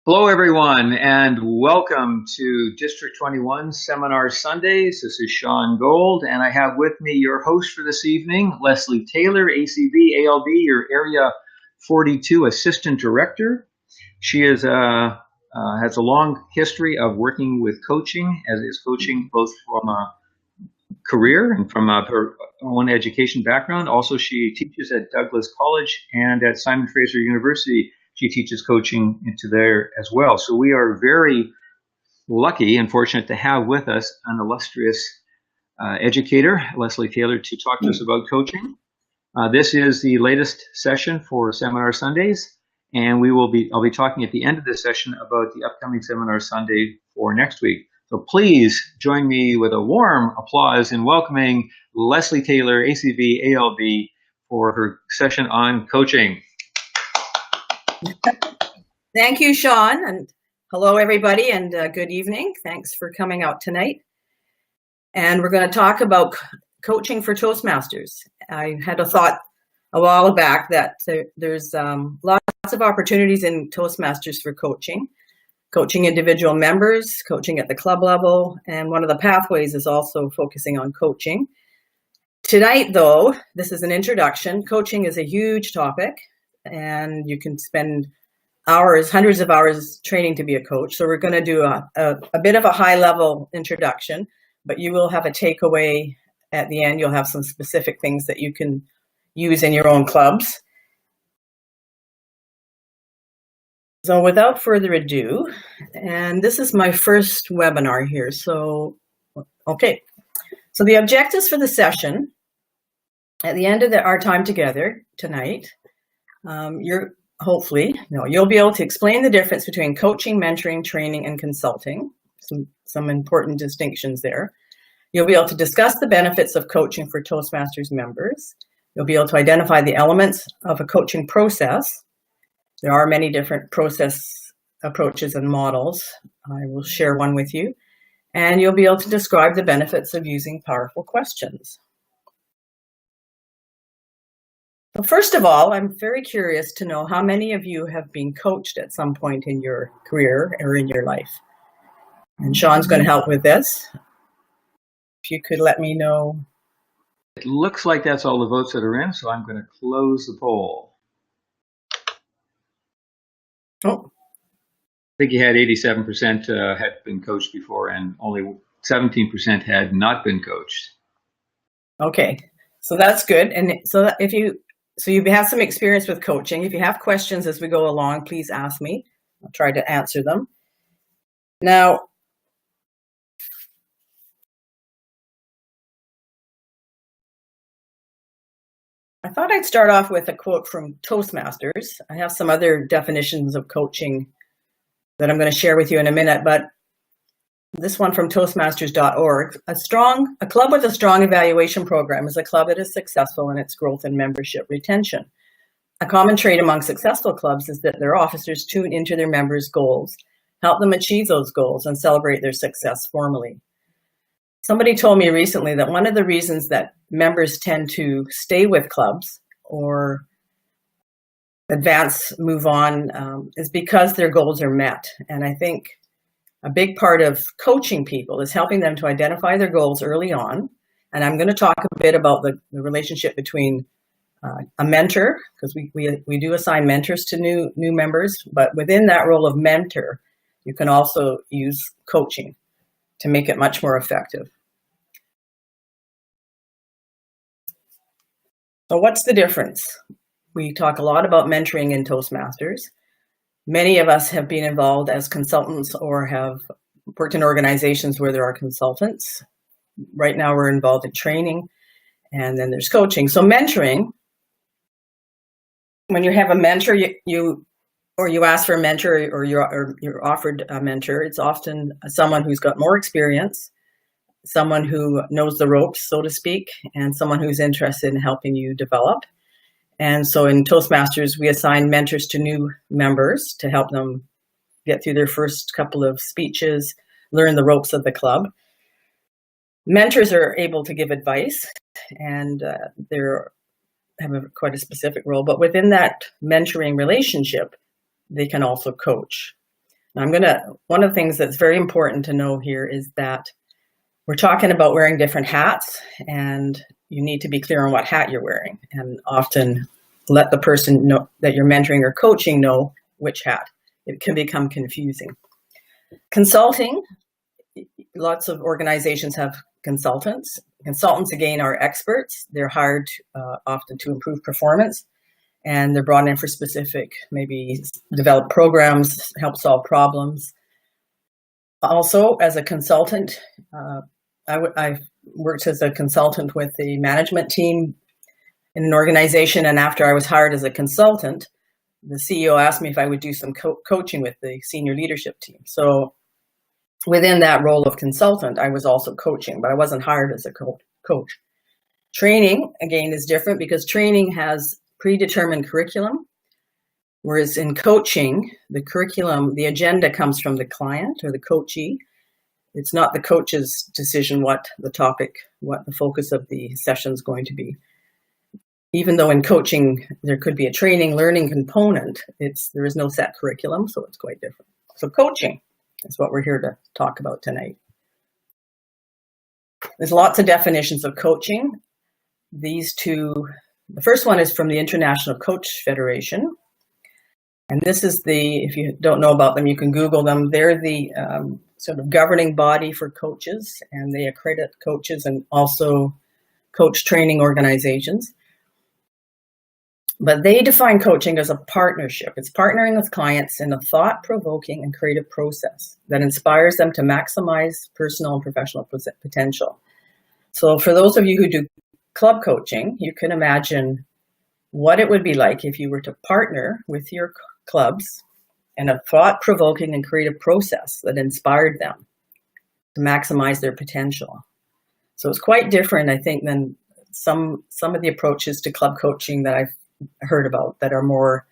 Hello, everyone, and welcome to District 21 Seminar Sundays. This is Sean Gold, and I have with me your host for this evening, Leslie Taylor, ACB, ALB, your Area 42 Assistant Director. She has a long history of working with coaching, as is coaching both from a career and from her own education background. Also, she teaches at Douglas College and at Simon Fraser University. She teaches coaching into there as well. So we are very lucky and fortunate to have with us an illustrious educator, Leslie Taylor, to talk to us about coaching. This is the latest session for Seminar Sundays, and I'll be talking at the end of this session about the upcoming Seminar Sunday for next week. So please join me with a warm applause in welcoming Leslie Taylor, ACB, ALB, for her session on coaching. Thank you, Sean, and hello, everybody, and good evening. Thanks for coming out tonight. And we're going to talk about coaching for Toastmasters. I had a thought a while back that there's lots of opportunities in Toastmasters for coaching individual members, coaching at the club level, and one of the pathways is also focusing on coaching. Tonight, though, this is an introduction. Coaching is a huge topic, and you can spend hours, hundreds of hours training to be a coach. So we're going to do a bit of a high-level introduction, but you will have a takeaway at the end. You'll have some specific things that you can use in your own clubs. So without further ado, and this is my first webinar here. So, okay. So the objectives for the session, at the end of our time together tonight, you'll be able to explain the difference between coaching, mentoring, training, and consulting. Some important distinctions there. You'll be able to discuss the benefits of coaching for Toastmasters members. You'll be able to identify the elements of a coaching process. There are many different process approaches and models. I will share one with you. And you'll be able to describe the benefits of using powerful questions. Well, first of all, I'm very curious to know how many of you have been coached at some point in your career or in your life. And Sean's going to help with this. If you could let me know. It looks like that's all the votes that are in, so I'm going to close the poll. Oh. I think you had 87% had been coached before, and only 17% had not been coached. Okay, so that's good. And so if you have some experience with coaching, if you have questions as we go along, please ask me. I'll try to answer them. Now, I thought I'd start off with a quote from Toastmasters. I have some other definitions of coaching that I'm going to share with you in a minute, but this one from Toastmasters.org. A club with a strong evaluation program is a club that is successful in its growth and membership retention. A common trait among successful clubs is that their officers tune into their members' goals, help them achieve those goals, and celebrate their success formally. Somebody told me recently that one of the reasons that members tend to stay with clubs or move on, is because their goals are met. And I think a big part of coaching people is helping them to identify their goals early on. And I'm going to talk a bit about the relationship between a mentor, because we do assign mentors to new members, but within that role of mentor, you can also use coaching to make it much more effective. So what's the difference? We talk a lot about mentoring in Toastmasters. Many of us have been involved as consultants or have worked in organizations where there are consultants. Right now we're involved in training, and then there's coaching. So mentoring, when you have a mentor, you ask for a mentor or you're offered a mentor, it's often someone who's got more experience, someone who knows the ropes, so to speak, and someone who's interested in helping you develop. And so in Toastmasters, we assign mentors to new members to help them get through their first couple of speeches, learn the ropes of the club. Mentors are able to give advice, and they have quite a specific role. But within that mentoring relationship, they can also coach. One of the things that's very important to know here is that we're talking about wearing different hats, and you need to be clear on what hat you're wearing, and often let the person know that you're mentoring or coaching know which hat. It can become confusing. Consulting, lots of organizations have consultants. Consultants, again, are experts. They're hired often to improve performance, and they're brought in for specific, maybe develop programs, help solve problems. Also, as a consultant, I worked as a consultant with the management team in an organization, and after I was hired as a consultant, the CEO asked me if I would do some coaching with the senior leadership team. So within that role of consultant, I was also coaching, but I wasn't hired as a coach. Training, again, is different because training has predetermined curriculum, whereas in coaching, the curriculum, the agenda comes from the client or the coachee. It's not the coach's decision what the topic, what the focus of the session is going to be. Even though in coaching, there could be a training, learning component, there is no set curriculum, so it's quite different. So coaching is what we're here to talk about tonight. There's lots of definitions of coaching. These two, the first one is from the International Coach Federation. And this is if you don't know about them, you can Google them. They're the sort of governing body for coaches, and they accredit coaches and also coach training organizations. But they define coaching as a partnership. It's partnering with clients in a thought-provoking and creative process that inspires them to maximize personal and professional potential. So for those of you who do club coaching, you can imagine what it would be like if you were to partner with your clubs in a thought-provoking and creative process that inspired them to maximize their potential. So it's quite different, I think, than some of the approaches to club coaching that I've heard about that are more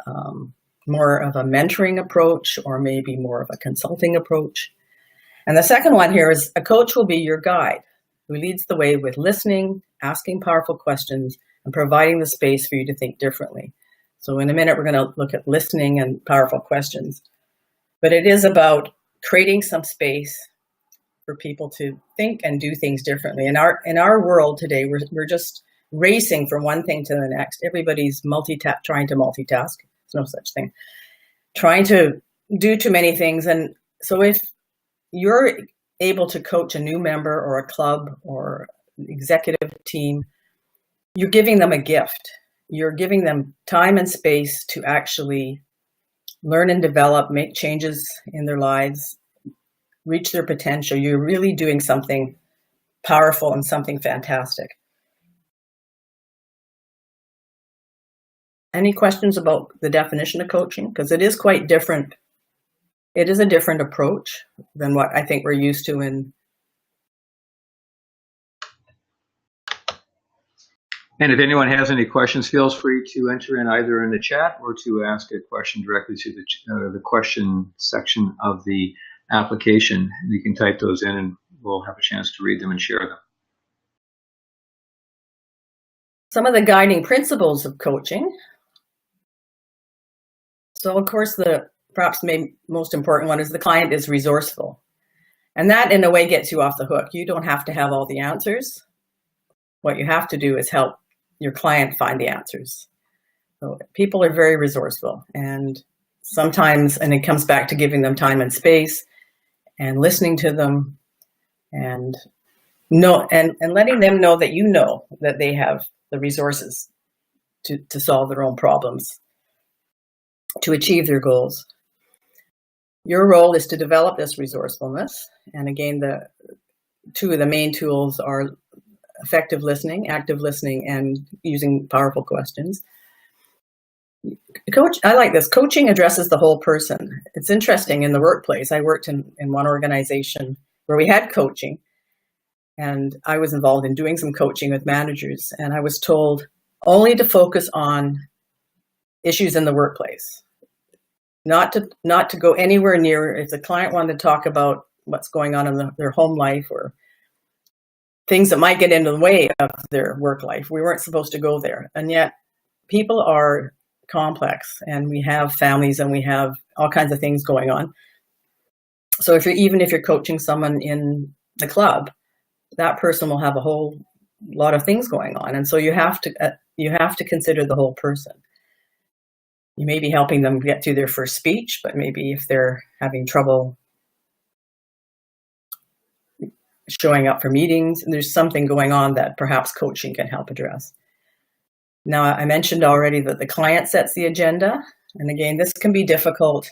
of a mentoring approach or maybe more of a consulting approach. And the second one here is a coach will be your guide who leads the way with listening, asking powerful questions, and providing the space for you to think differently. So in a minute, we're going to look at listening and powerful questions. But it is about creating some space for people to think and do things differently. In our world today, we're just racing from one thing to the next. Everybody's trying to multitask. There's no such thing. Trying to do too many things. And so if you're able to coach a new member or a club or executive team, you're giving them a gift. You're giving them time and space to actually learn and develop, make changes in their lives, reach their potential. You're really doing something powerful and something fantastic. Any questions about the definition of coaching? Because it is quite different. It is a different approach than what I think we're used to in. And if anyone has any questions, feel free to enter in either in the chat or to ask a question directly to the question section of the application. You can type those in and we'll have a chance to read them and share them. Some of the guiding principles of coaching. So, of course, the perhaps most important one is the client is resourceful. And that, in a way, gets you off the hook. You don't have to have all the answers. What you have to do is help your client find the answers. So people are very resourceful. And sometimes, and it comes back to giving them time and space and listening to them and letting them know that you know that they have the resources to solve their own problems, to achieve their goals. Your role is to develop this resourcefulness. And again, the two of the main tools are effective listening, active listening, and using powerful questions. I like this. Coaching addresses the whole person. It's interesting in the workplace. I worked in one organization where we had coaching, and I was involved in doing some coaching with managers, and I was told only to focus on issues in the workplace. Not to go anywhere near. If the client wanted to talk about what's going on in their home life or things that might get into the way of their work life, we weren't supposed to go there. And yet people are complex, and we have families and we have all kinds of things going on. So even if you're coaching someone in the club, that person will have a whole lot of things going on, and so you have to consider the whole person. You may be helping them get through their first speech, but maybe if they're having trouble showing up for meetings, there's something going on that perhaps coaching can help address. Now, I mentioned already that the client sets the agenda. And again, this can be difficult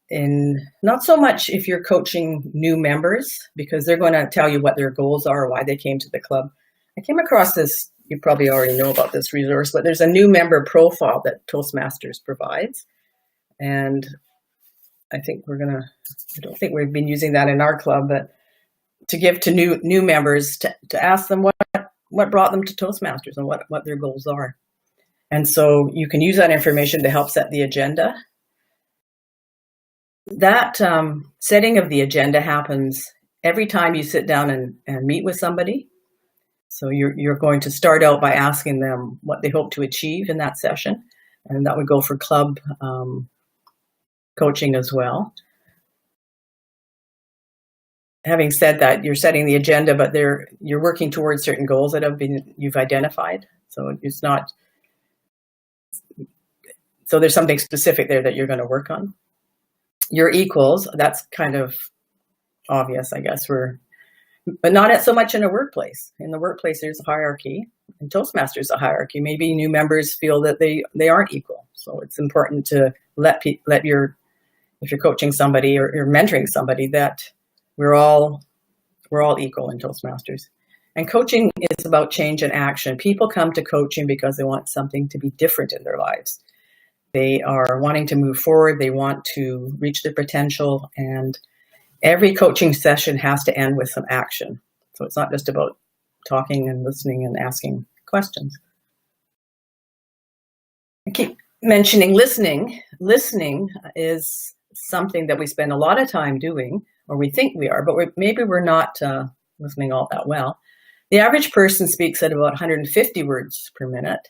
in not so much if you're coaching new members, because they're going to tell you what their goals are, why they came to the club. I came across this, you probably already know about this resource, but there's a new member profile that Toastmasters provides. And I don't think we've been using that in our club, but to give to new members to ask them what brought them to Toastmasters and what their goals are. And so you can use that information to help set the agenda. That setting of the agenda happens every time you sit down and meet with somebody. So you're going to start out by asking them what they hope to achieve in that session. And that would go for club coaching as well. Having said that, you're setting the agenda, but you're working towards certain goals that you've identified. So it's not. So there's something specific there that you're going to work on. Your equals, that's kind of obvious, I guess. But not so much in a workplace. In the workplace, there's a hierarchy. In Toastmasters, a hierarchy. Maybe new members feel that they aren't equal. So it's important to let if you're coaching somebody or you're mentoring somebody, that we're all equal in Toastmasters. And coaching is about change and action. People come to coaching because they want something to be different in their lives. They are wanting to move forward. They want to reach their potential. And every coaching session has to end with some action. So it's not just about talking and listening and asking questions. I keep mentioning listening. Listening is something that we spend a lot of time doing, or we think we are, but maybe we're not listening all that well. The average person speaks at about 150 words per minute,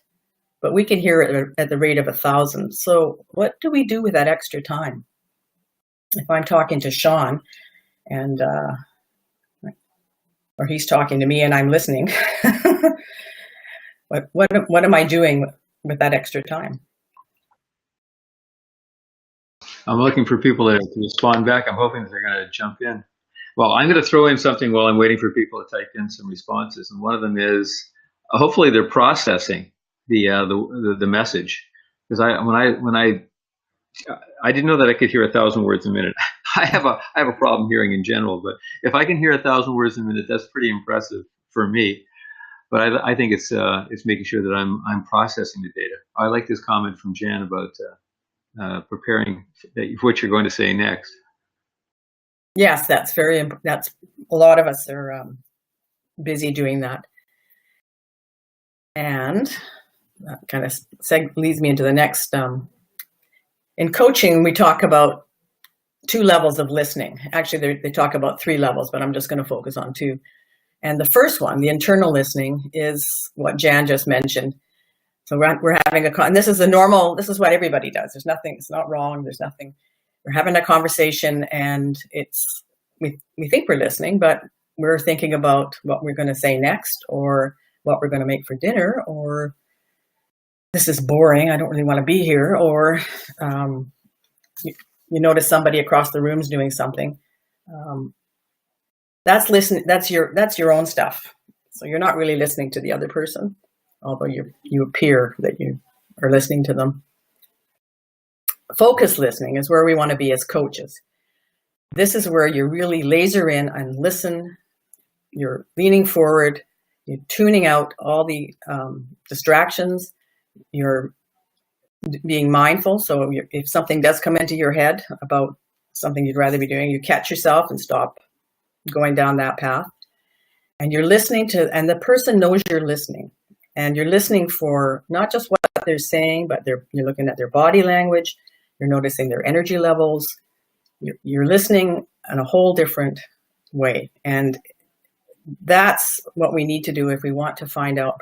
but we can hear it at the rate of 1,000. So what do we do with that extra time? If I'm talking to Sean and or he's talking to me and I'm listening, what am I doing with that extra time? I'm looking for people to respond back. I'm hoping that they're going to jump in. Well, I'm going to throw in something while I'm waiting for people to type in some responses. And one of them is hopefully they're processing the message. Because I didn't know that I could hear 1,000 words a minute. I have a problem hearing in general, but if I can hear 1,000 words a minute, that's pretty impressive for me. But I think it's making sure that I'm processing the data. I like this comment from Jan about preparing what you're going to say next. Yes, that's a lot of us are busy doing that. And that kind of leads me into the next. In coaching, we talk about 2 levels of listening. Actually, they talk about 3 levels, but I'm just going to focus on 2. And the first one, the internal listening, is what Jan just mentioned. So we're having and this is this is what everybody does. It's not wrong. There's nothing. We're having a conversation and we think we're listening, but we're thinking about what we're going to say next, or what we're going to make for dinner, or this is boring, I don't really want to be here, or you notice somebody across the room's doing something. That's listening. That's your own stuff. So you're not really listening to the other person, although you appear that you are listening to them. Focus listening is where we want to be as coaches. This is where you really laser in and listen. You're leaning forward. You're tuning out all the distractions. You're being mindful. So if something does come into your head about something you'd rather be doing, you catch yourself and stop going down that path. And you're listening and the person knows you're listening. And you're listening for not just what they're saying, but you're looking at their body language. You're noticing their energy levels. You're listening in a whole different way. And that's what we need to do if we want to find out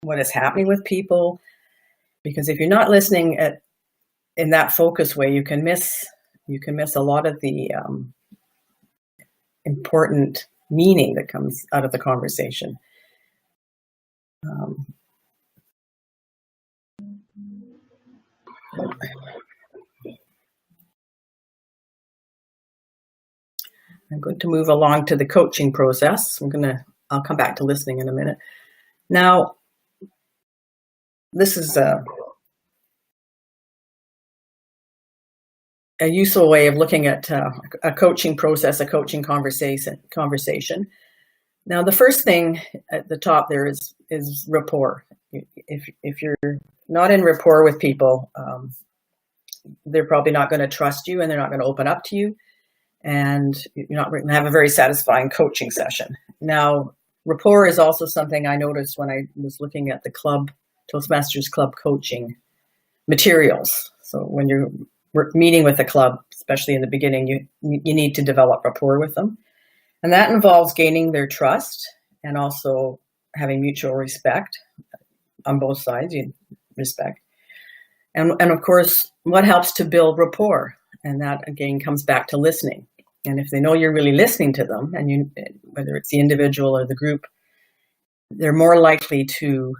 what is happening with people. Because if you're not listening in that focus way, you can miss a lot of the important meaning that comes out of the conversation. I'm going to move along to the coaching process. I'll come back to listening in a minute. Now, this is a useful way of looking at a coaching process, a coaching conversation. Now, the first thing at the top there is rapport. If you're not in rapport with people, they're probably not going to trust you, and they're not going to open up to you, and you're not going to have a very satisfying coaching session. Now, rapport is also something I noticed when I was looking at the Toastmasters club coaching materials. So when you're meeting with a club, especially in the beginning, you need to develop rapport with them. And that involves gaining their trust and also having mutual respect on both sides, respect. And of course, what helps to build rapport? And that, again, comes back to listening. And if they know you're really listening to them, and whether it's the individual or the group, they're more likely to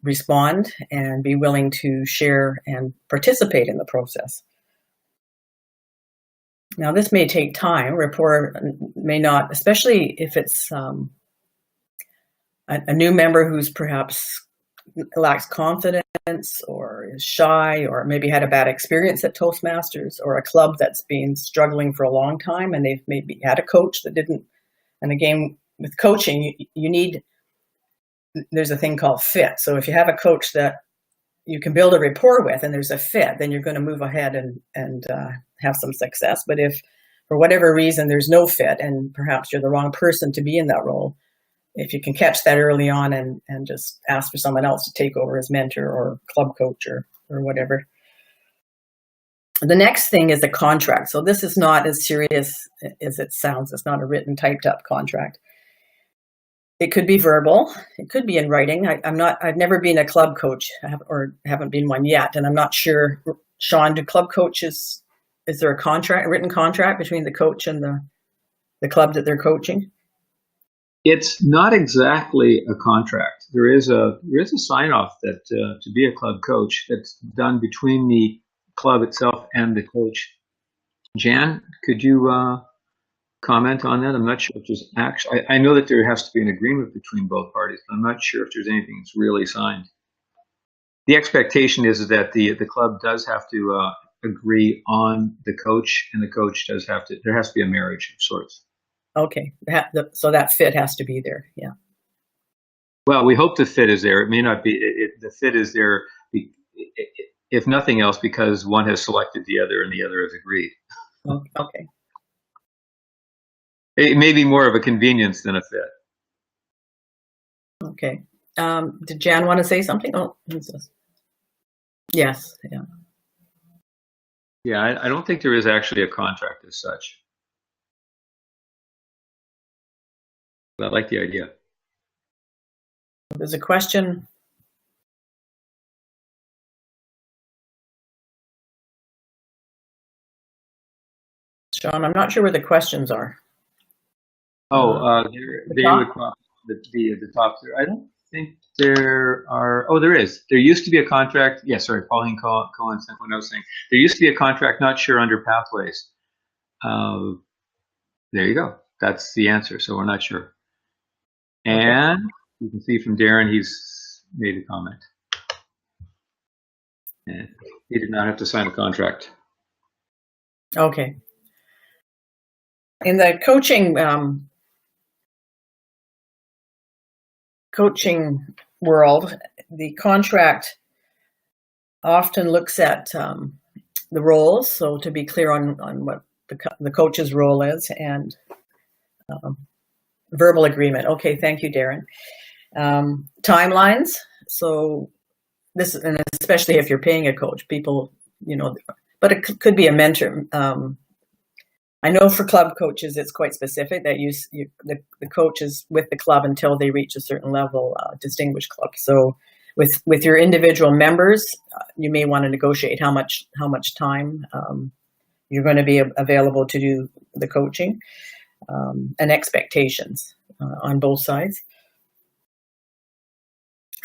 respond and be willing to share and participate in the process. Now, this may take time. Rapport may not, especially if it's a new member who's perhaps lacks confidence or is shy, or maybe had a bad experience at Toastmasters, or a club that's been struggling for a long time and they've maybe had a coach that didn't. And again, with coaching, there's a thing called fit. So if you have a coach that you can build a rapport with and there's a fit, then you're going to move ahead and have some success. But if for whatever reason there's no fit, and perhaps you're the wrong person to be in that role, if you can catch that early on and just ask for someone else to take over as mentor or club coach or whatever. The next thing is the contract. So this is not as serious as it sounds. It's not a written, typed up contract. It could be verbal. It could be in writing. I've never been a club coach, or haven't been one yet, and I'm not sure. Sean, do club coaches, is there a written contract between the coach and the club that they're coaching? It's not exactly a contract. There is a sign off that to be a club coach that's done between the club itself and the coach. Jan, could you comment on that? I'm not sure if there's actually. I know that there has to be an agreement between both parties, but I'm not sure if there's anything that's really signed. The expectation is that the club does have to agree on the coach, and the coach does have to. There has to be a marriage of sorts. Okay, so that fit has to be there. Yeah. Well, we hope the fit is there. It may not be. The fit is there, if nothing else, because one has selected the other and the other has agreed. Okay. It may be more of a convenience than a fit. Okay. Did Jan want to say something? Oh, who's this? Yes. Yeah. Yeah, I don't think there is actually a contract as such. But I like the idea. There's a question. Sean, I'm not sure where the questions are. Oh, they would cross the top there. I don't think there are. Oh, there is. There used to be a contract. Yeah, sorry, Pauline Cohen sent what I was saying. There used to be a contract, not sure under Pathways. There you go. That's the answer. So we're not sure. And you can see from Darren, he's made a comment. And he did not have to sign a contract. Okay. In the coaching world, the contract often looks at the roles. So to be clear on what the coach's role is, and verbal agreement. Okay, thank you, Darren. Timelines. So this, and especially if you're paying a coach, people, but it could be a mentor. I know for club coaches, it's quite specific that the coach is with the club until they reach a certain level, distinguished club. So With your individual members, you may want to negotiate how much time you're going to be available to do the coaching, and expectations on both sides.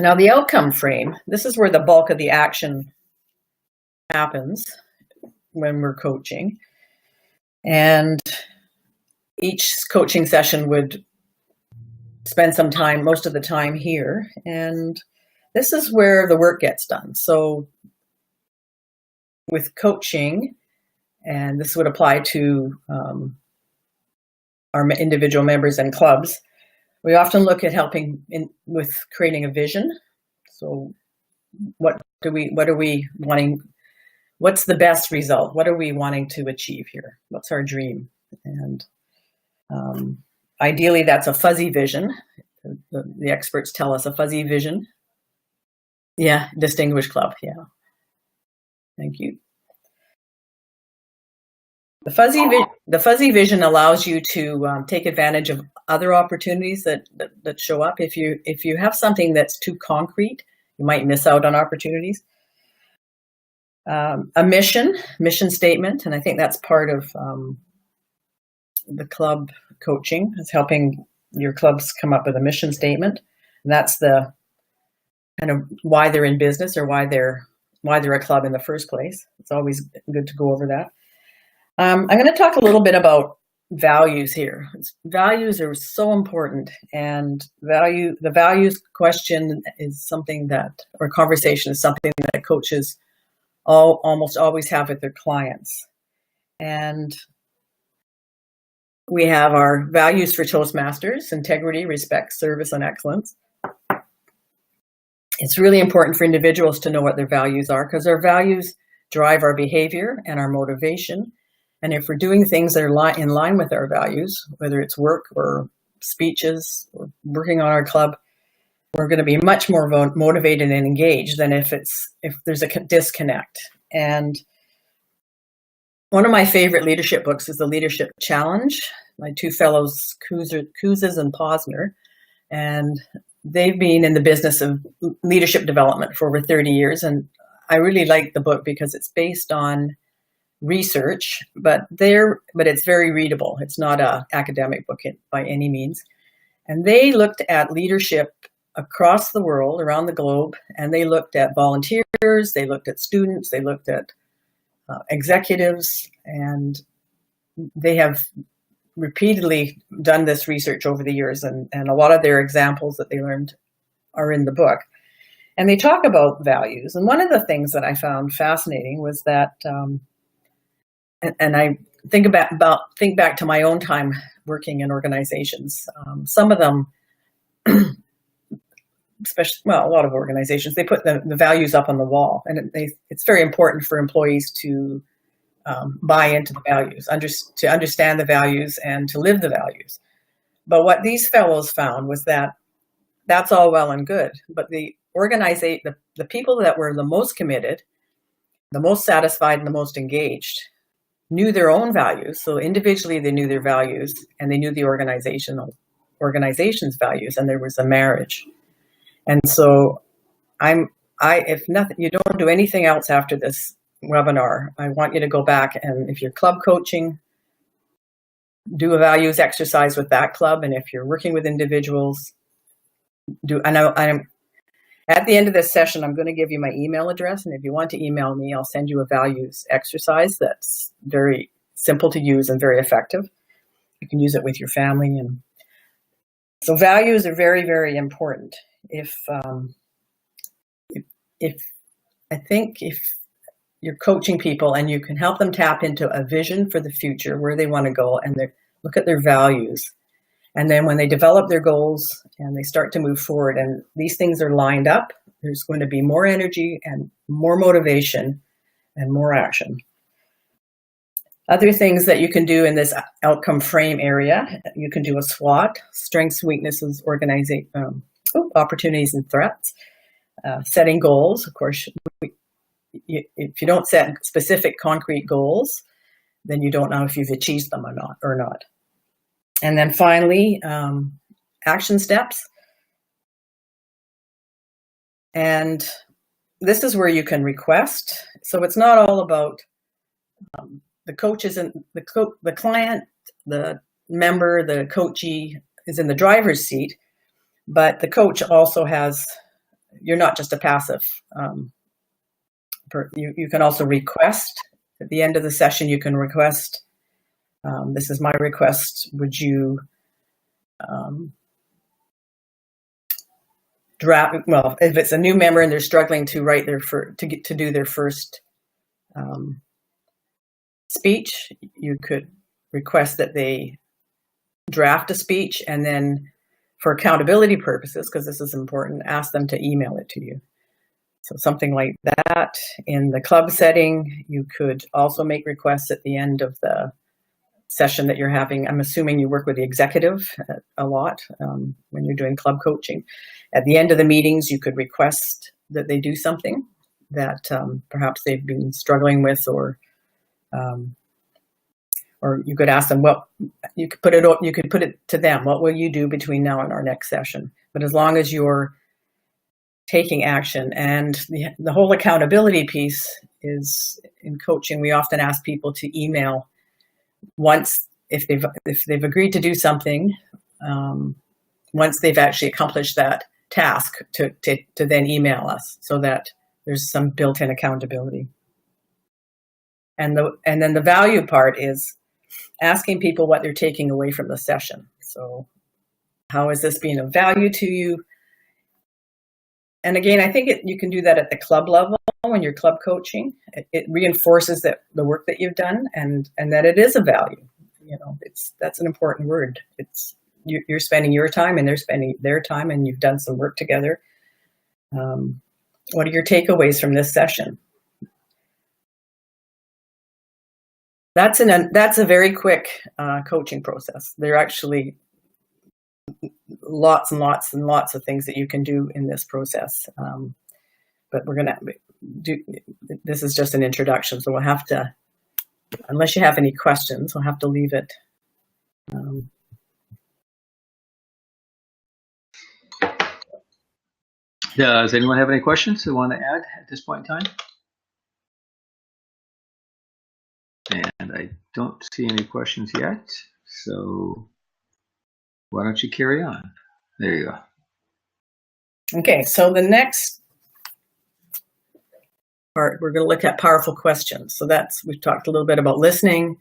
Now, the outcome frame, this is where the bulk of the action happens when we're coaching. And each coaching session would spend some time, most of the time here. And this is where the work gets done. So with coaching, and this would apply to our individual members and clubs, we often look at helping with creating a vision. So what are we wanting? What's the best result? What are we wanting to achieve here? What's our dream? And ideally, that's a fuzzy vision. The experts tell us a fuzzy vision. Yeah, distinguished club. Yeah, thank you. The fuzzy vision allows you to take advantage of other opportunities that show up. If you have something that's too concrete, you might miss out on opportunities. A mission statement, and I think that's part of the club coaching, is helping your clubs come up with a mission statement. And that's the kind of why they're in business, or why they're a club in the first place. It's always good to go over that. I'm going to talk a little bit about values here. Values are so important, and the values question is something or conversation is something that coaches almost always have with their clients. And we have our values for Toastmasters: integrity, respect, service, and excellence. It's really important for individuals to know what their values are, because our values drive our behavior and our motivation. And if we're doing things that are in line with our values, whether it's work or speeches or working on our club, we're going to be much more motivated and engaged than if there's a disconnect. And one of my favorite leadership books is The Leadership Challenge, my two fellows, Kouzes and Posner. And they've been in the business of leadership development for over 30 years. And I really like the book because it's based on research, but it's very readable. It's not an academic book by any means. And they looked at leadership across the world, around the globe, and they looked at volunteers, they looked at students, they looked at executives, and they have repeatedly done this research over the years, and a lot of their examples that they learned are in the book. And they talk about values. And one of the things that I found fascinating was that and I think back to my own time working in organizations. Some of them, a lot of organizations, they put the values up on the wall, and it's very important for employees to buy into the values, to understand the values and to live the values. But what these fellows found was that that's all well and good, but the people that were the most committed, the most satisfied, and the most engaged knew their own values. So individually, they knew their values, and they knew the organization's values, and there was a marriage. And so if nothing, you don't do anything else after this webinar, I want you to go back, and if you're club coaching, do a values exercise with that club. And if you're working with individuals, at the end of this session, I'm going to give you my email address. And if you want to email me, I'll send you a values exercise that's very simple to use and very effective. You can use it with your family. And so values are very, very important. If you're coaching people and you can help them tap into a vision for the future, where they want to go, and they look at their values, and then when they develop their goals and they start to move forward and these things are lined up, there's going to be more energy and more motivation and more action. Other things that you can do in this outcome frame area, you can do a SWOT: strengths, weaknesses, opportunities, and threats. Setting goals. Of course, if you don't set specific concrete goals, then you don't know if you've achieved them or not. And then finally, action steps. And this is where you can request. So it's not all about the coaches and the client, the member, the coachee is in the driver's seat, but the coach also has, you're not just a passive. You can also request. At the end of the session, you can request, this is my request, would you draft, well, if it's a new member and they're struggling to write to do their first speech, you could request that they draft a speech, and then for accountability purposes, because this is important, ask them to email it to you. So something like that. In the club setting, you could also make requests at the end of the session that you're having. I'm assuming you work with the executive a lot when you're doing club coaching. At the end of the meetings, you could request that they do something that perhaps they've been struggling with, or you could ask them, well, you could put it to them. What will you do between now and our next session? But as long as you're taking action, and the whole accountability piece is, in coaching, we often ask people to email once if they've agreed to do something, once they've actually accomplished that task, to then email us, so that there's some built-in accountability. And then the value part is asking people what they're taking away from the session. So how is this being of value to you? And again, I think you can do that at the club level when you're club coaching. It reinforces that the work that you've done, and that it is a value. That's an important word. You're spending your time and they're spending their time, and you've done some work together. What are your takeaways from this session? That's a very quick coaching process. There are actually lots and lots and lots of things that you can do in this process. But we're going to do, this is just an introduction, so we'll have to, unless you have any questions, we'll have to leave it. Does anyone have any questions they want to add at this point in time? And I don't see any questions yet, so why don't you carry on? There you go. Okay, so the next part, we're going to look at powerful questions. So we've talked a little bit about listening,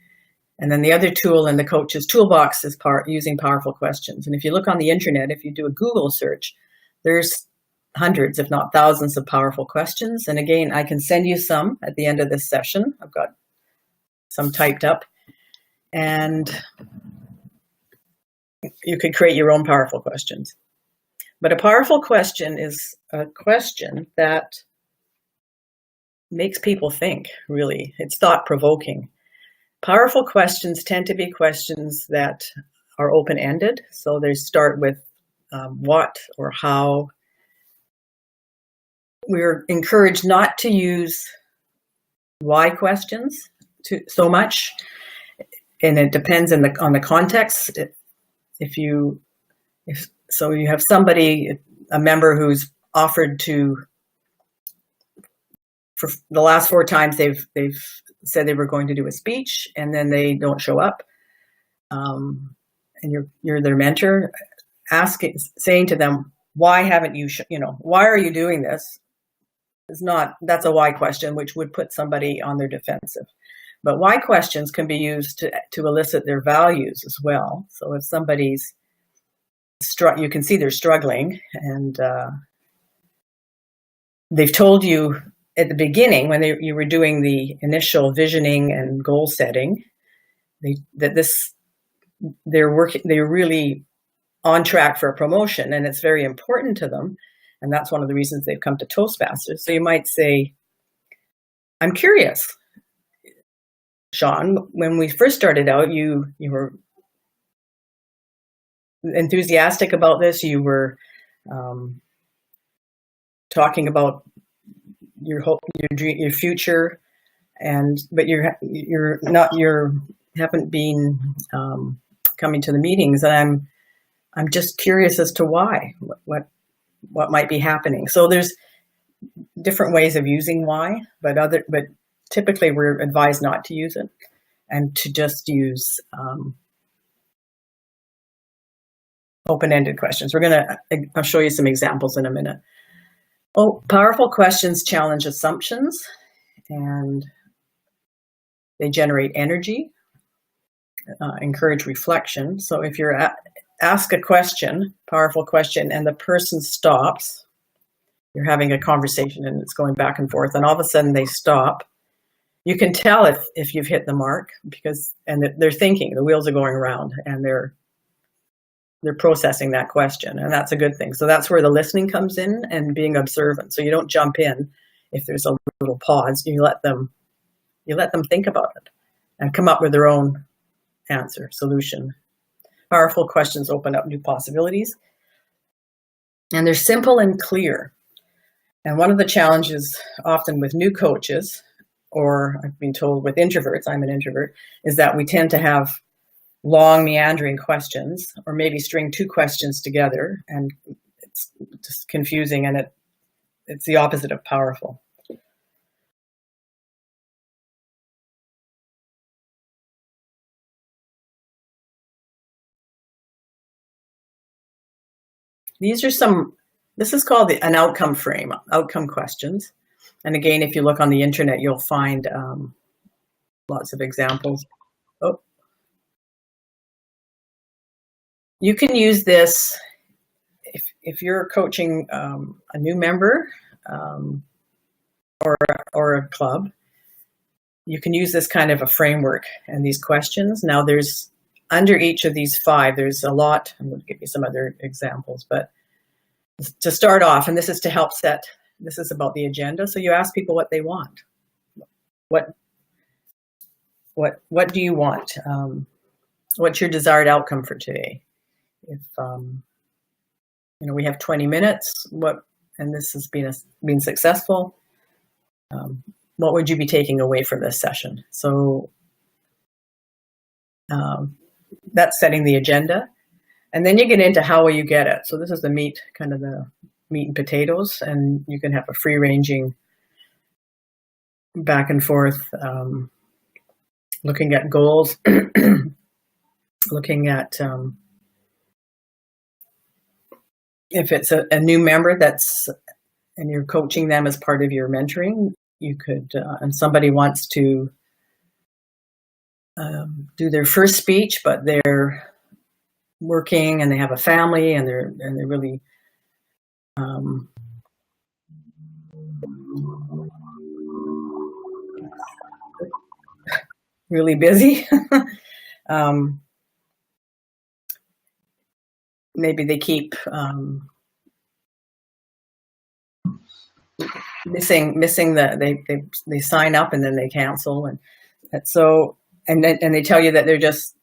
and then the other tool in the coach's toolbox is using powerful questions. And if you look on the internet, if you do a Google search, there's hundreds, if not thousands, of powerful questions. And again, I can send you some at the end of this session. I've got some typed up, and you could create your own powerful questions. But a powerful question is a question that makes people think, really. It's thought-provoking. Powerful questions tend to be questions that are open-ended. So they start with what or how. We're encouraged not to use why questions so much, and it depends on the context. If you have somebody, a member who's offered to, for the last 4 times they've said they were going to do a speech, and then they don't show up, and you're their mentor, saying to them, why haven't you, why are you doing this? That's a why question, which would put somebody on their defensive. But why questions can be used to elicit their values as well. So if somebody's you can see they're struggling, and they've told you at the beginning when you were doing the initial visioning and goal setting, they're really on track for a promotion, and it's very important to them. And that's one of the reasons they've come to Toastmasters. So you might say, I'm curious, Sean, when we first started out, you were enthusiastic about this. You were talking about your hope, your future, but you haven't been coming to the meetings, and I'm just curious as to why, what might be happening. So different ways of using why, but typically we're advised not to use it and to just use open-ended questions. I'll show you some examples in a minute. Powerful questions challenge assumptions, and they generate energy, encourage reflection. So if you're ask a question, powerful question, and the person stops, you're having a conversation and it's going back and forth, and all of a sudden they stop. You can tell if you've hit the mark and they're thinking, the wheels are going around, and they're processing that question, and that's a good thing. So that's where the listening comes in and being observant. So you don't jump in if there's a little pause. You let them think about it and come up with their own answer, solution. Powerful questions open up new possibilities, and they're simple and clear. And one of the challenges often with new coaches, or I've been told with introverts, I'm an introvert, is that we tend to have long meandering questions, or maybe string two questions together, and it's just confusing, and it's the opposite of powerful. This is called an outcome frame, outcome questions. And again, if you look on the internet, you'll find lots of examples. You can use this if you're coaching a new member or a club. You can use this kind of a framework and these questions. Now there's, under each of these 5, there's a lot. I'm going to give you some other examples, but to start off, and this is to help this is about the agenda. So you ask people what they want. What do you want? What's your desired outcome for today? If we have 20 minutes, and this has been successful, what would you be taking away from this session? So that's setting the agenda. And then you get into how will you get it. So this is the meat, kind of the meat and potatoes, and you can have a free-ranging back and forth, looking at goals, looking at if it's a new member and you're coaching them as part of your mentoring, you could, and somebody wants to do their first speech, but they're working and they have a family and they're really really busy. Maybe they keep missing they sign up and then they cancel, and they tell you that they're just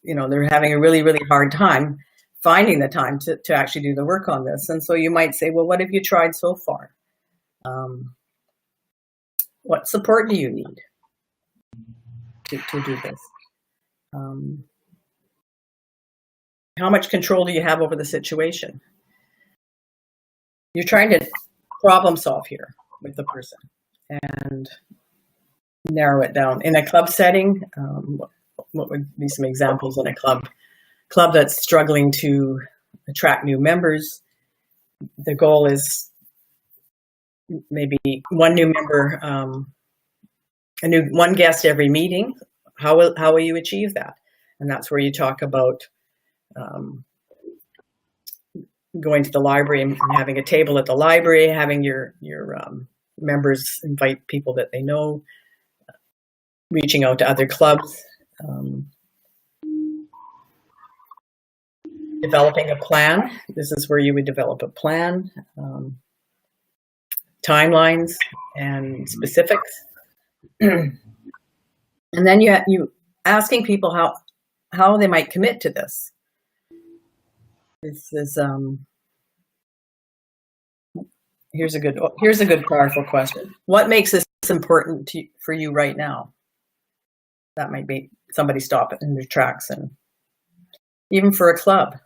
they're having a really, really hard time finding the time to actually do the work on this. And so you might say, well, what have you tried so far? What support do you need to do this? How much control do you have over the situation? You're trying to problem solve here with the person and narrow it down. In a club setting, what would be some examples in a club that's struggling to attract new members? The goal is maybe one new member, one guest every meeting. How will you achieve that? And that's where you talk about going to the library and having a table at the library, having your members invite people that they know, reaching out to other clubs, developing a plan. This is where you would develop a plan, timelines and specifics. And then you asking people how they might commit to this. This is here's a good powerful question. What makes this important for you right now? That might be somebody stop in their tracks. And even for a club,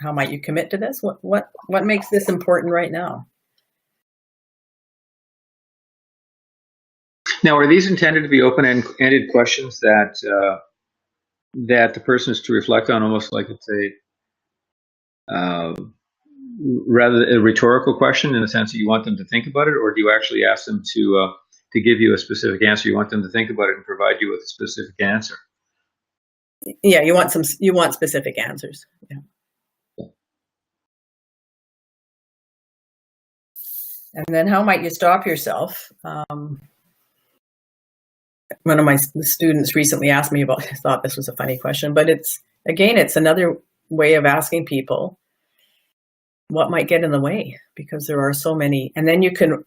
how might you commit to this? What makes this important right now? Now, are these intended to be open-ended questions that the person is to reflect on, almost like it's uh, rather a rhetorical question in the sense that you want them to think about it, or do you actually ask them to give you a specific answer? You want them to think about it and provide you with a specific answer. Yeah, you want specific answers. Yeah. And then how might you stop yourself? One of my students recently asked me about, I thought this was a funny question, but it's another way of asking people what might get in the way, because there are so many. And then you can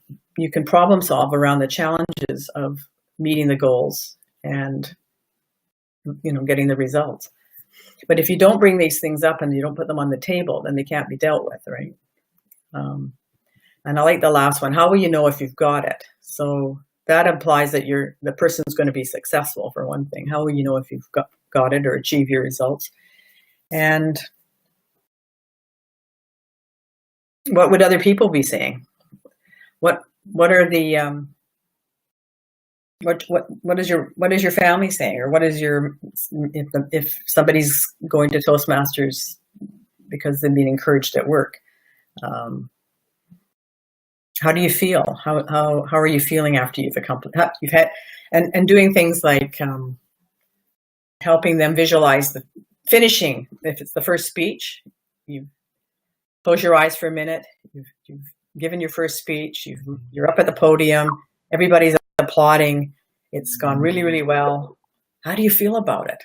problem solve around the challenges of meeting the goals and, getting the results. But if you don't bring these things up and you don't put them on the table, then they can't be dealt with, right? And I like the last one. How will you know if you've got it? So that implies that the person's going to be successful, for one thing. How will you know if you've got it or achieve your results? And what would other people be saying? What are the what is your family saying, or what is if somebody's going to Toastmasters because they've been encouraged at work? How do you feel? How are you feeling after you've had and doing things like helping them visualize the finishing. If it's the first speech, you close your eyes for a minute. You've given your first speech. You're up at the podium. Everybody's applauding. It's gone really, really well. How do you feel about it?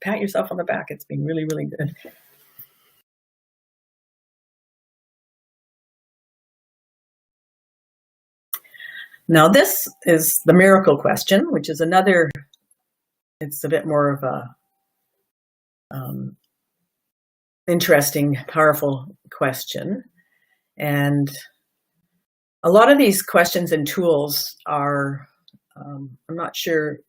Pat yourself on the back. It's been really, really good. Now, this is the miracle question, which is it's a bit more of a interesting, powerful question. And a lot of these questions and tools are, I'm not sure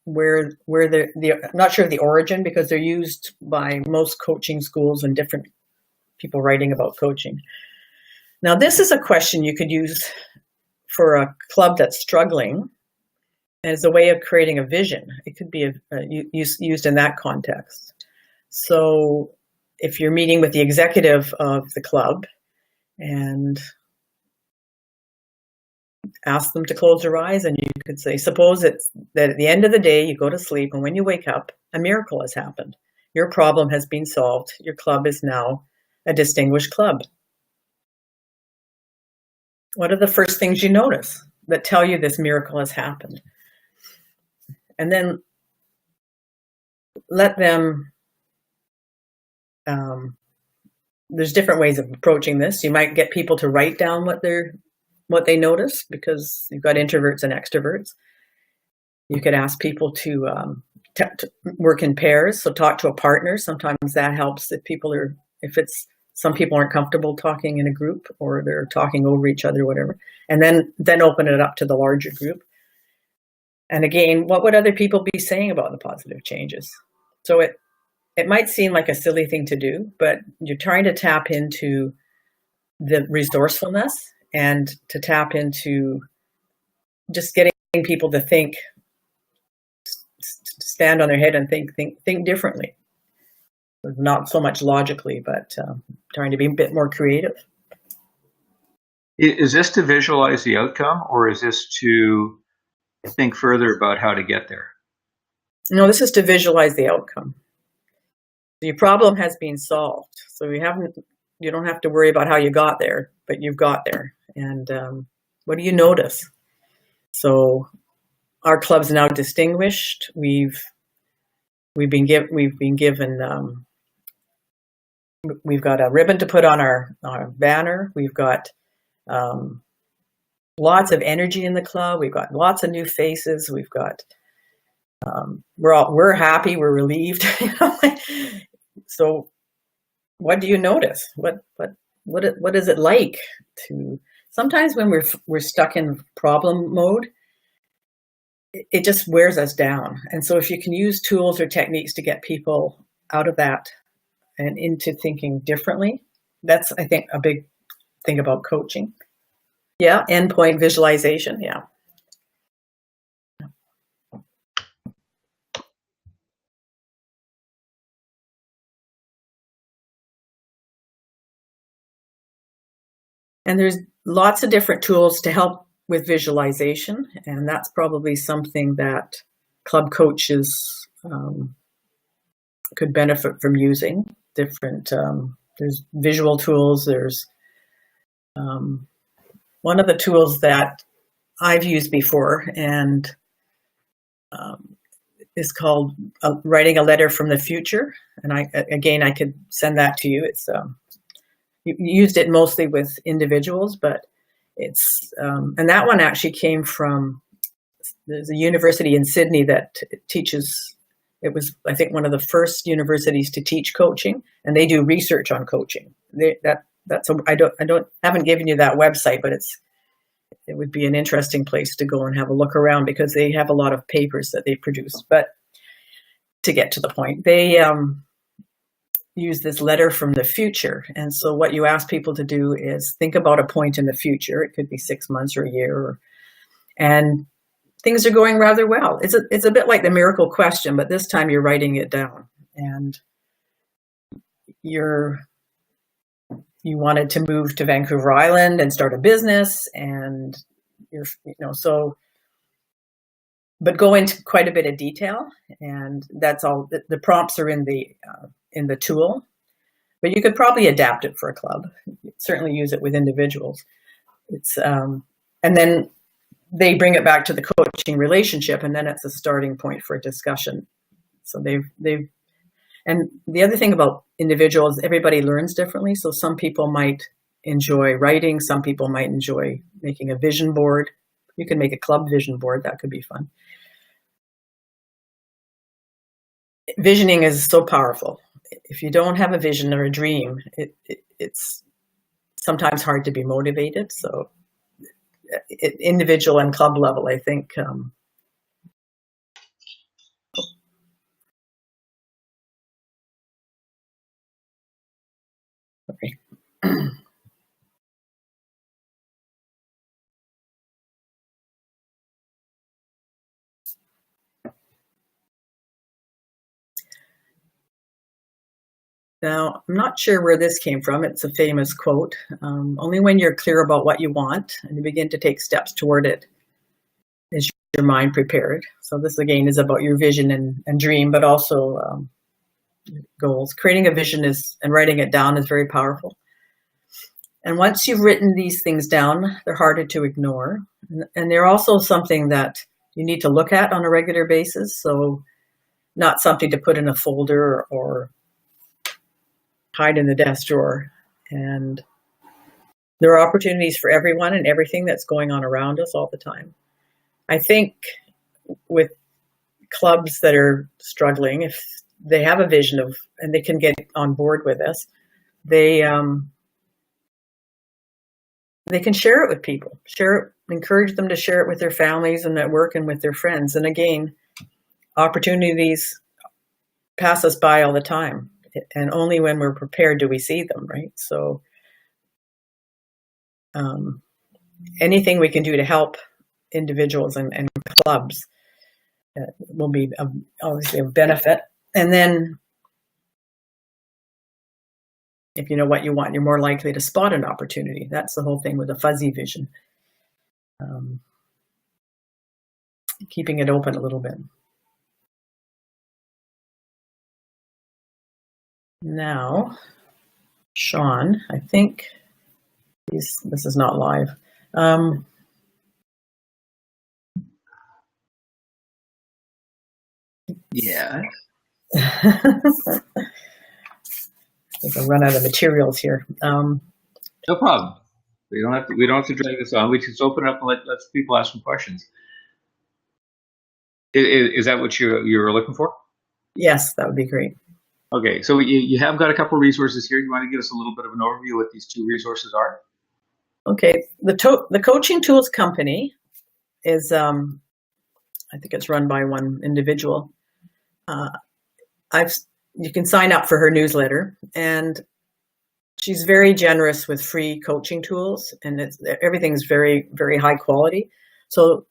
where I'm not sure of the origin, because they're used by most coaching schools and different people writing about coaching. Now, this is a question you could use for a club that's struggling as a way of creating a vision. It could be used in that context. So if you're meeting with the executive of the club and ask them to close their eyes, and you could say, suppose it's that at the end of the day, you go to sleep, and when you wake up, a miracle has happened. Your problem has been solved. Your club is now a distinguished club. What are the first things you notice that tell you this miracle has happened? And then let them, there's different ways of approaching this. You might get people to write down what they notice, because you've got introverts and extroverts. You could ask people to work in pairs, so talk to a partner. Sometimes that helps some people aren't comfortable talking in a group, or they're talking over each other, whatever. And then open it up to the larger group. And again, what would other people be saying about the positive changes? So it might seem like a silly thing to do, but you're trying to tap into the resourcefulness and to tap into just getting people to think, stand on their head and think differently. Not so much logically, but trying to be a bit more creative. Is this to visualize the outcome, or is this to think further about how to get there? No, this is to visualize the outcome. Your problem has been solved. So you don't have to worry about how you got there, but you've got there. And what do you notice? So our club's now distinguished. We've been given we've got a ribbon to put on our banner. We've got lots of energy in the club. We've got lots of new faces. We've got we're happy. We're relieved. So, what do you notice? What is it like to? Sometimes when we're stuck in problem mode, it just wears us down. And so, if you can use tools or techniques to get people out of that and into thinking differently, that's, I think, a big thing about coaching. Yeah, endpoint visualization. Yeah. And there's lots of different tools to help with visualization, and that's probably something that club coaches could benefit from using. Different, there's visual tools. There's one of the tools that I've used before, and is called Writing a Letter from the Future. And I could send that to you. It's used it mostly with individuals, but it's and that one actually came from, there's a university in Sydney that teaches. It was, I think, one of the first universities to teach coaching, and they do research on coaching. Haven't given you that website, but it would be an interesting place to go and have a look around, because they have a lot of papers that they produce. But to get to the point, they use this letter from the future. And so what you ask people to do is think about a point in the future. It could be 6 months or a year, and things are going rather well. It's a bit like the miracle question, but this time you're writing it down, and you wanted to move to Vancouver Island and start a business, and but go into quite a bit of detail, and that's all. The prompts are in the tool, but you could probably adapt it for a club. Certainly use it with individuals. It's and then they bring it back to the coaching relationship, and then it's a starting point for a discussion. So they've and the other thing about individuals, everybody learns differently. So some people might enjoy writing, some people might enjoy making a vision board. You can make a club vision board, that could be fun. Visioning is so powerful. If you don't have a vision or a dream, it's sometimes hard to be motivated. So individual and club level, I think. Now, I'm not sure where this came from. It's a famous quote. Only when you're clear about what you want and you begin to take steps toward it is your mind prepared. So this, again, is about your vision and dream, but also goals. Creating a vision and writing it down is very powerful. And once you've written these things down, they're harder to ignore. And they're also something that you need to look at on a regular basis. So not something to put in a folder or hide in the desk drawer. And there are opportunities for everyone and everything that's going on around us all the time. I think with clubs that are struggling, if they have a vision and they can get on board with this, they can share it with people, encourage them to share it with their families and at work and with their friends. And again, opportunities pass us by all the time, and only when we're prepared do we see them, right? So anything we can do to help individuals and clubs will be obviously of benefit. And then if you know what you want, you're more likely to spot an opportunity. That's the whole thing with a fuzzy vision. Keeping it open a little bit. Now, Sean, I think this is not live. Yeah. I'll run out of materials here. No problem. We don't have to drag this on. We just open it up and let people ask some questions. Is that what you were looking for? Yes, that would be great. Okay, so you have got a couple of resources here. You want to give us a little bit of an overview of what these two resources are? Okay, the Coaching Tools Company is, I think it's run by one individual. You can sign up for her newsletter, and she's very generous with free coaching tools, and everything's very, very high quality. So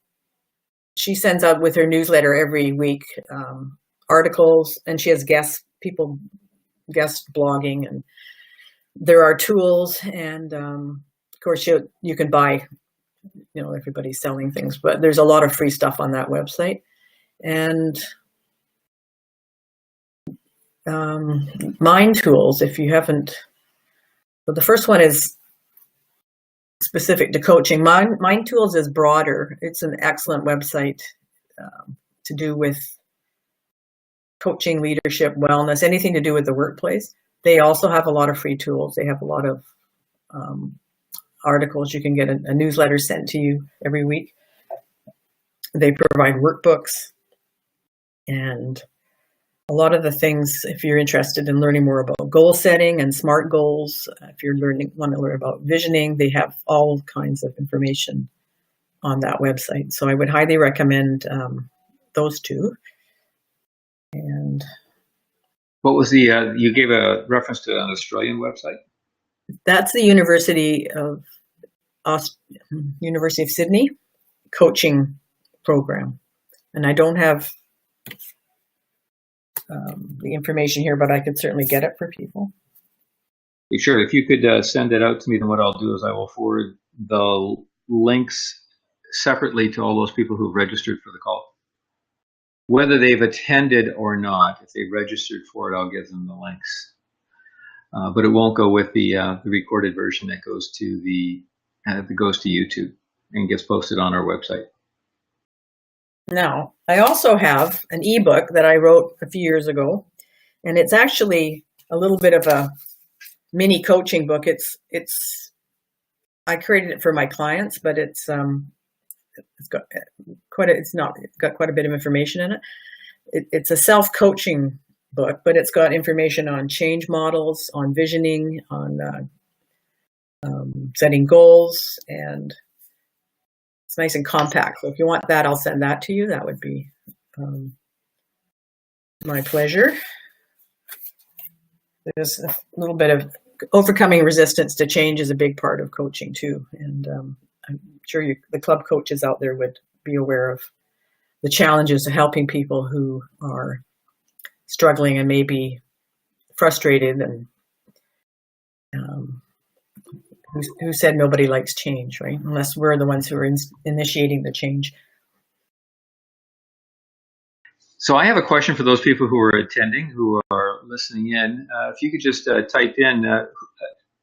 she sends out with her newsletter every week articles, and she has guest blogging, and there are tools and course, you can buy, everybody's selling things, but there's a lot of free stuff on that website. And Mind Tools, if you haven't, the first one is specific to coaching. Mind Tools is broader. It's an excellent website to do with coaching, leadership, wellness, anything to do with the workplace. They also have a lot of free tools. They have a lot of articles. You can get a newsletter sent to you every week. They provide workbooks and a lot of the things, if you're interested in learning more about goal setting and SMART goals, if you're want to learn about visioning, they have all kinds of information on that website. So I would highly recommend those two. And what was you gave a reference to an Australian website? That's the University of Sydney coaching program. And I don't have the information here, but I could certainly get it for people. Sure. If you could send it out to me, then what I'll do is I will forward the links separately to all those people who've registered for the call. Whether they've attended or not, if they've registered for it, I'll give them the links. But it won't go with the recorded version that goes to YouTube and gets posted on our website. Now, I also have an ebook that I wrote a few years ago, and it's actually a little bit of a mini coaching book. I created it for my clients, but it's got quite a bit of information in it. It's a self-coaching book, but it's got information on change models, on visioning, on setting goals, and it's nice and compact. So if you want that, I'll send that to you. That would be my pleasure. There's a little bit of overcoming resistance to change is a big part of coaching too. And I'm sure the club coaches out there would be aware of the challenges of helping people who are struggling and maybe frustrated and who said nobody likes change, right? Unless we're the ones who are initiating the change. So I have a question for those people who are attending, who are listening in. If you could just type in,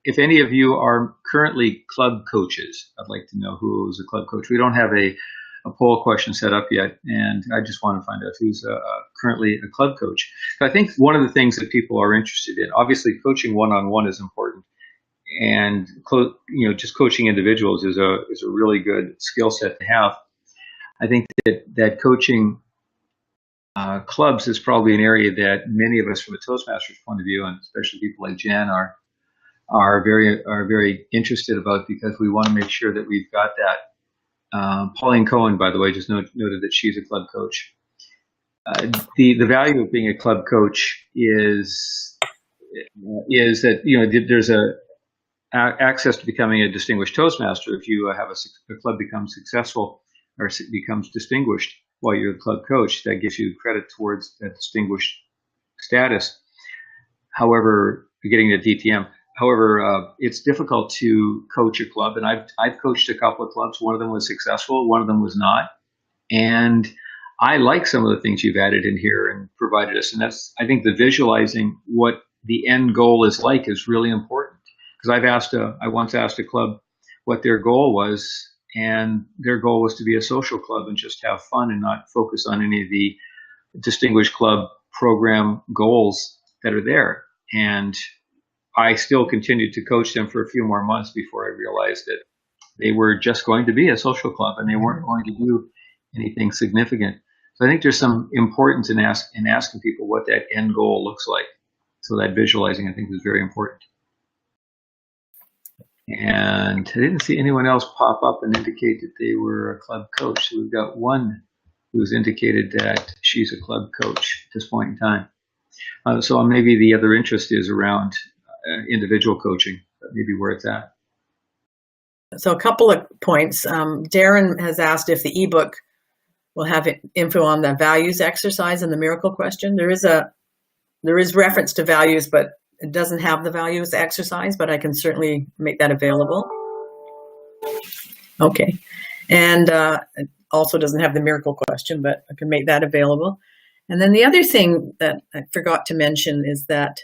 if any of you are currently club coaches, I'd like to know who is a club coach. We don't have a poll question set up yet, and I just want to find out who's currently a club coach. So I think one of the things that people are interested in, obviously coaching one-on-one is important, and just coaching individuals is a really good skill set to have. I think that coaching clubs is probably an area that many of us from a Toastmasters point of view, and especially people like Jen, are very interested about, because we want to make sure that we've got that. Pauline Cohen, by the way, just noted that she's a club coach. The value of being a club coach is that there's access to becoming a distinguished Toastmaster. If you have a club becomes successful or becomes distinguished while you're a club coach, that gives you credit towards that distinguished status. However, getting a DTM. However, it's difficult to coach a club, and I've coached a couple of clubs. One of them was successful, one of them was not. And I like some of the things you've added in here and provided us. And I think the visualizing what the end goal is like is really important. Because I once asked a club what their goal was, and their goal was to be a social club and just have fun and not focus on any of the distinguished club program goals that are there. And I still continued to coach them for a few more months before I realized that they were just going to be a social club and they weren't going to do anything significant. So I think there's some importance in asking people what that end goal looks like. So that visualizing, I think, is very important. And I didn't see anyone else pop up and indicate that they were a club coach. So we've got one who's indicated that she's a club coach at this point in time. So maybe the other interest is around individual coaching, maybe where it's at. So a couple of points. Darren has asked if the ebook will have info on the values exercise and the miracle question. There is reference to values, but it doesn't have the values exercise, but I can certainly make that available. Okay. And it also doesn't have the miracle question, but I can make that available. And then the other thing that I forgot to mention is that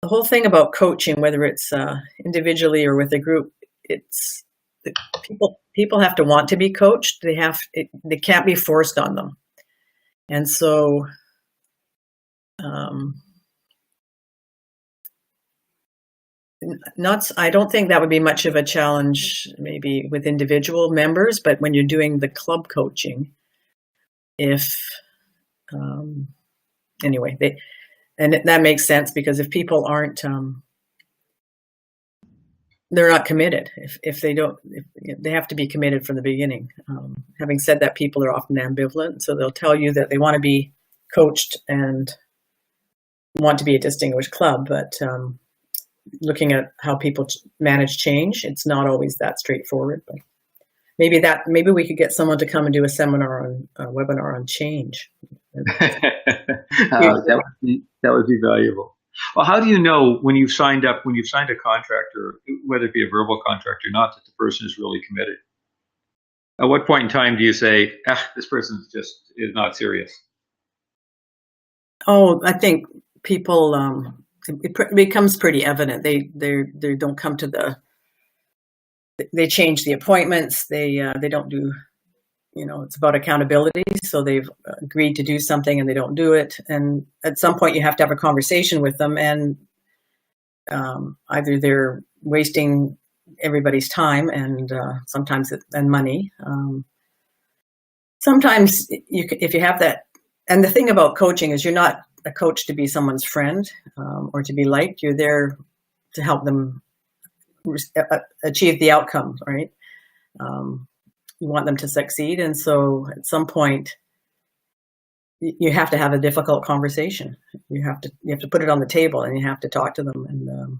the whole thing about coaching, whether it's individually or with a group, it's people have to want to be coached. They can't be forced on them. And so I don't think that would be much of a challenge maybe with individual members, but when you're doing the club coaching, anyway, that makes sense, because if people aren't, they're not committed. If they have to be committed from the beginning. Having said that, people are often ambivalent, so they'll tell you that they want to be coached and want to be a distinguished club, but looking at how people manage change, it's not always that straightforward. But maybe we could get someone to come and do a webinar on change. That would be valuable. Well, how do you know when you've signed a contract, or whether it be a verbal contract or not, that the person is really committed? At what point in time do you say, this person is not serious? Oh, I think people, it becomes pretty evident. They don't come to they change the appointments. They don't do, it's about accountability. So they've agreed to do something and they don't do it. And at some point you have to have a conversation with them, and either they're wasting everybody's time and sometimes and money. Sometimes if you have that, and the thing about coaching is you're not a coach to be someone's friend or to be liked. You're there to help them achieve the outcome, right? You want them to succeed. And so at some point you have to have a difficult conversation. You have to put it on the table, and you have to talk to them and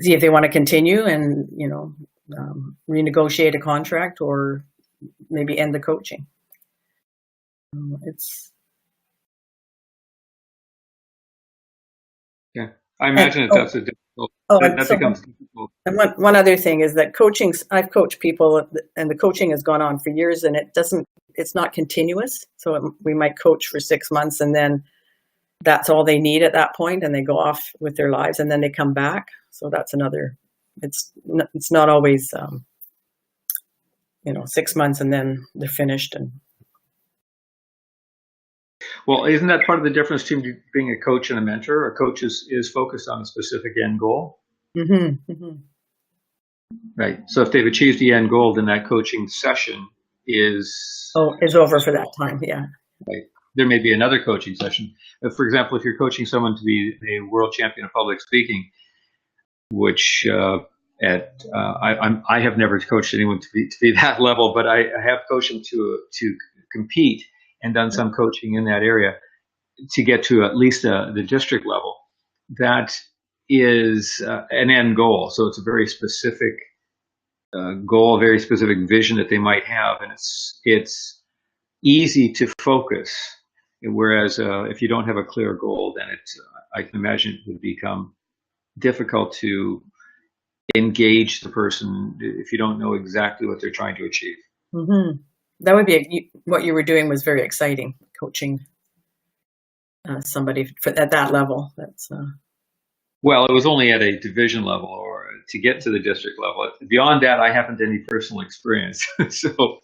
see if they want to continue and, renegotiate a contract or maybe end the coaching. Yeah, I imagine that's a difficult. Becomes difficult. And one other thing is that I've coached people, and the coaching has gone on for years, and it's not continuous. So we might coach for 6 months, and then that's all they need at that point, and they go off with their lives, and then they come back. So that's another. It's not always 6 months and then they're finished. And well, isn't that part of the difference between being a coach and a mentor? A coach is focused on a specific end goal. Mm-hmm, mm-hmm. Right. So if they've achieved the end goal, then that coaching session is over for that time. Yeah. Right. There may be another coaching session. For example, if you're coaching someone to be a world champion of public speaking, which I have never coached anyone to be that level, but I have coached them to compete and done some coaching in that area to get to at least the district level. That is an end goal. So it's a very specific goal, a very specific vision that they might have, and it's easy to focus. Whereas if you don't have a clear goal, then I can imagine it would become difficult to engage the person if you don't know exactly what they're trying to achieve. Mm-hmm. That would be what you were doing was very exciting, coaching somebody at that level. Well, it was only at a division level, or to get to the district level. Beyond that, I haven't any personal experience of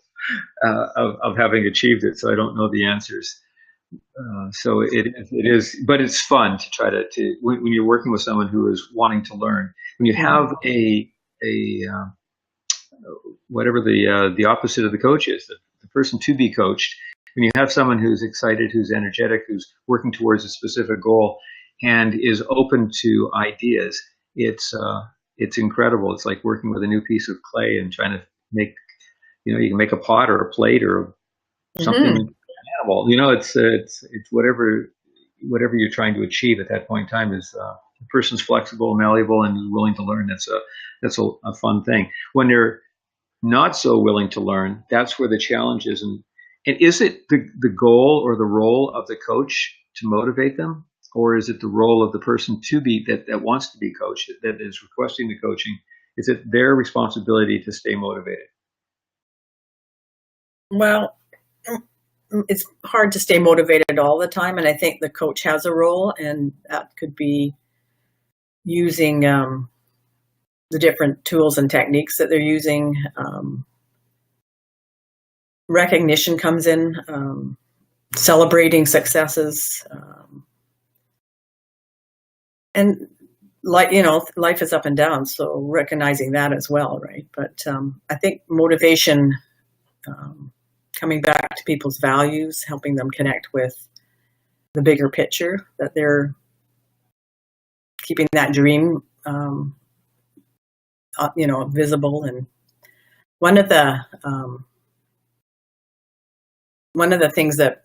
having achieved it, so I don't know the answers. So it is, but it's fun to try to when you're working with someone who is wanting to learn. When you have a whatever the opposite of the coach is, the person to be coached. When you have someone who's excited, who's energetic, who's working towards a specific goal, and is open to ideas, it's incredible. It's like working with a new piece of clay and trying to make, you can make a pot or a plate or something. Mm-hmm. Animal, it's whatever you're trying to achieve at that point in time is the person's flexible, malleable, and willing to learn. That's a fun thing. When they're not so willing to learn, that's where the challenge is. And is it the goal or the role of the coach to motivate them, or is it the role of the person to be that wants to be coached, that is requesting the coaching? is it their responsibility to stay motivated? Well, it's hard to stay motivated all the time, and I think the coach has a role, and that could be using the different tools and techniques that they're using. Recognition comes in, celebrating successes, and life is up and down, so recognizing that as well, right? But I think motivation, coming back to people's values, helping them connect with the bigger picture, that they're keeping that dream, visible. And one of the things that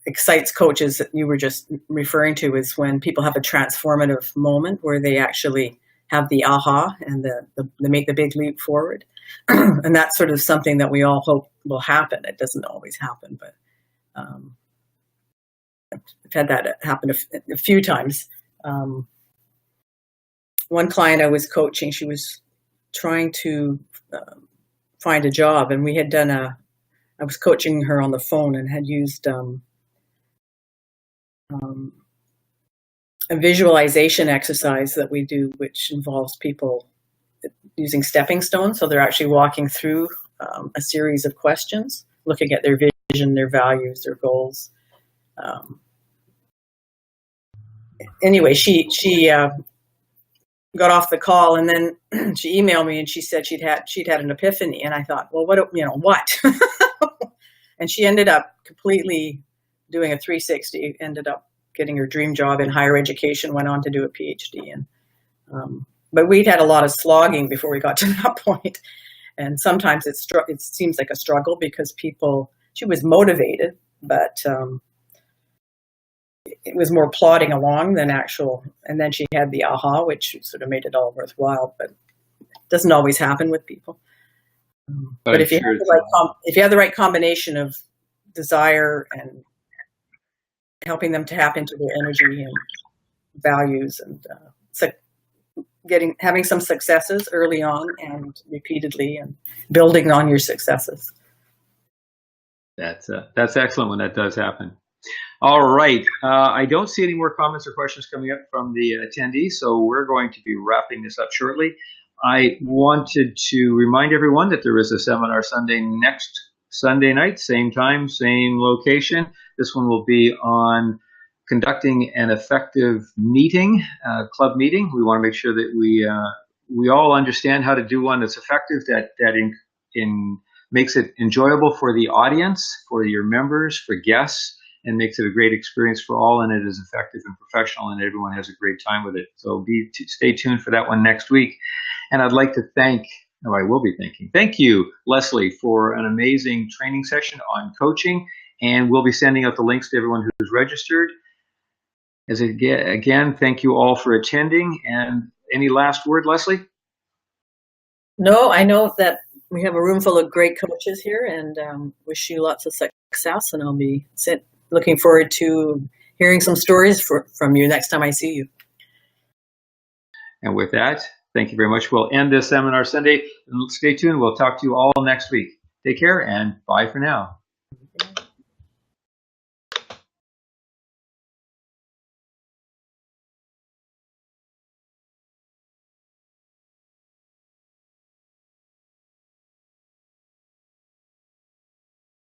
excites coaches that you were just referring to is when people have a transformative moment where they actually have the aha and they make the big leap forward. And that's sort of something that we all hope will happen. It doesn't always happen, but I've had that happen a few times. One client I was coaching, she was trying to find a job, and I was coaching her on the phone and had used a visualization exercise that we do, which involves people using stepping stones. So they're actually walking through a series of questions, looking at their vision, their values, their goals. Anyway, she got off the call, and then she emailed me and she said she'd had an epiphany. And I thought, well, what? And she ended up completely doing a 360, ended up getting her dream job in higher education, went on to do a PhD. And but we'd had a lot of slogging before we got to that point. And sometimes it seems like a struggle because she was motivated, but it was more plodding along than actual. And then she had the aha, which sort of made it all worthwhile, but it doesn't always happen with people. But if you have the right combination of desire and helping them to tap into their energy and values, and having some successes early on and repeatedly, and building on your successes. That's excellent when that does happen. All right. I don't see any more comments or questions coming up from the attendees, so we're going to be wrapping this up shortly. I wanted to remind everyone that there is a Seminar Sunday next Sunday night, same time, same location. This one will be on conducting an effective meeting, club meeting. We want to make sure that we all understand how to do one that's effective, that makes it enjoyable for the audience, for your members, for guests, and makes it a great experience for all, and it is effective and professional, and everyone has a great time with it. So stay tuned for that one next week. And I'd like to thank you, Leslie, for an amazing training session on coaching, and we'll be sending out the links to everyone who's registered. Again, thank you all for attending. And any last word, Leslie? No, I know that we have a room full of great coaches here, and wish you lots of success, and I'll be looking forward to hearing some stories from you next time I see you. And with that, thank you very much. We'll end this Seminar Sunday. Stay tuned. We'll talk to you all next week. Take care and bye for now.